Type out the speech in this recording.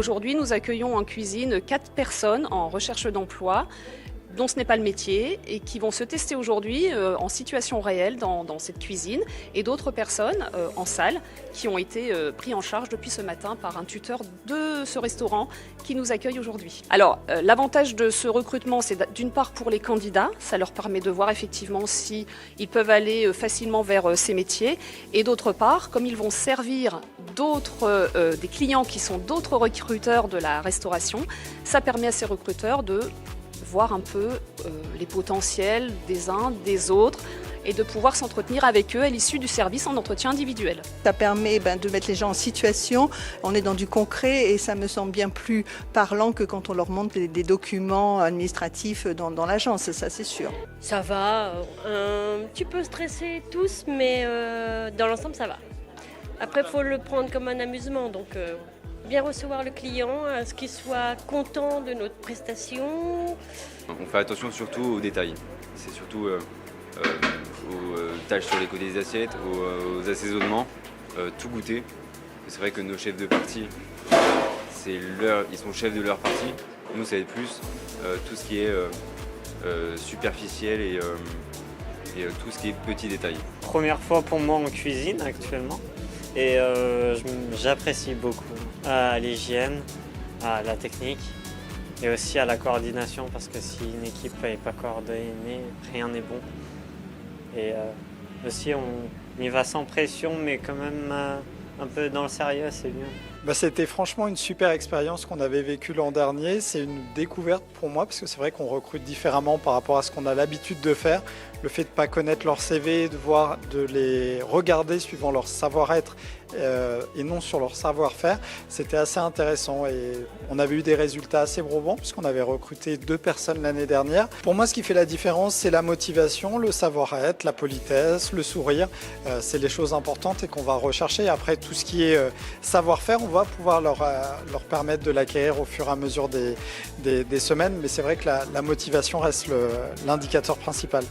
Aujourd'hui, nous accueillons en cuisine 4 personnes en recherche d'emploi, dont ce n'est pas le métier, et qui vont se tester aujourd'hui en situation réelle dans cette cuisine, et d'autres personnes en salle qui ont été pris en charge depuis ce matin par un tuteur de ce restaurant qui nous accueille aujourd'hui. Alors, l'avantage de ce recrutement, c'est d'une part pour les candidats, ça leur permet de voir effectivement si ils peuvent aller facilement vers ces métiers, et d'autre part, comme ils vont servir des clients qui sont d'autres recruteurs de la restauration, ça permet à ces recruteurs de voir un peu les potentiels des uns, des autres, et de pouvoir s'entretenir avec eux à l'issue du service en entretien individuel. Ça permet de mettre les gens en situation, on est dans du concret et ça me semble bien plus parlant que quand on leur montre des documents administratifs dans l'agence, ça c'est sûr. Ça va, un petit peu stressé tous, mais dans l'ensemble ça va. Après il faut le prendre comme un amusement, donc bien recevoir le client, à ce qu'il soit content de notre prestation. On fait attention surtout aux détails, c'est surtout aux tâches sur les côtés des assiettes, aux assaisonnements, tout goûter. C'est vrai que nos chefs de partie, ils sont chefs de leur partie. Nous, ça va être plus tout ce qui est superficiel et tout ce qui est petits détails. Première fois pour moi en cuisine actuellement et j'apprécie beaucoup à l'hygiène, à la technique et aussi à la coordination parce que si une équipe n'est pas coordonnée, rien n'est bon. Et aussi on y va sans pression mais quand même un peu dans le sérieux, c'est bien. C'était franchement une super expérience qu'on avait vécue l'an dernier. C'est une découverte pour moi parce que c'est vrai qu'on recrute différemment par rapport à ce qu'on a l'habitude de faire. Le fait de ne pas connaître leur CV, de les regarder suivant leur savoir-être et non sur leur savoir-faire, c'était assez intéressant et on avait eu des résultats assez probants puisqu'on avait recruté 2 personnes l'année dernière. Pour moi, ce qui fait la différence, c'est la motivation, le savoir-être, la politesse, le sourire. C'est les choses importantes et qu'on va rechercher. Après, tout ce qui est savoir-faire, on va pouvoir leur permettre de l'acquérir au fur et à mesure des semaines, mais c'est vrai que la motivation reste l'indicateur principal.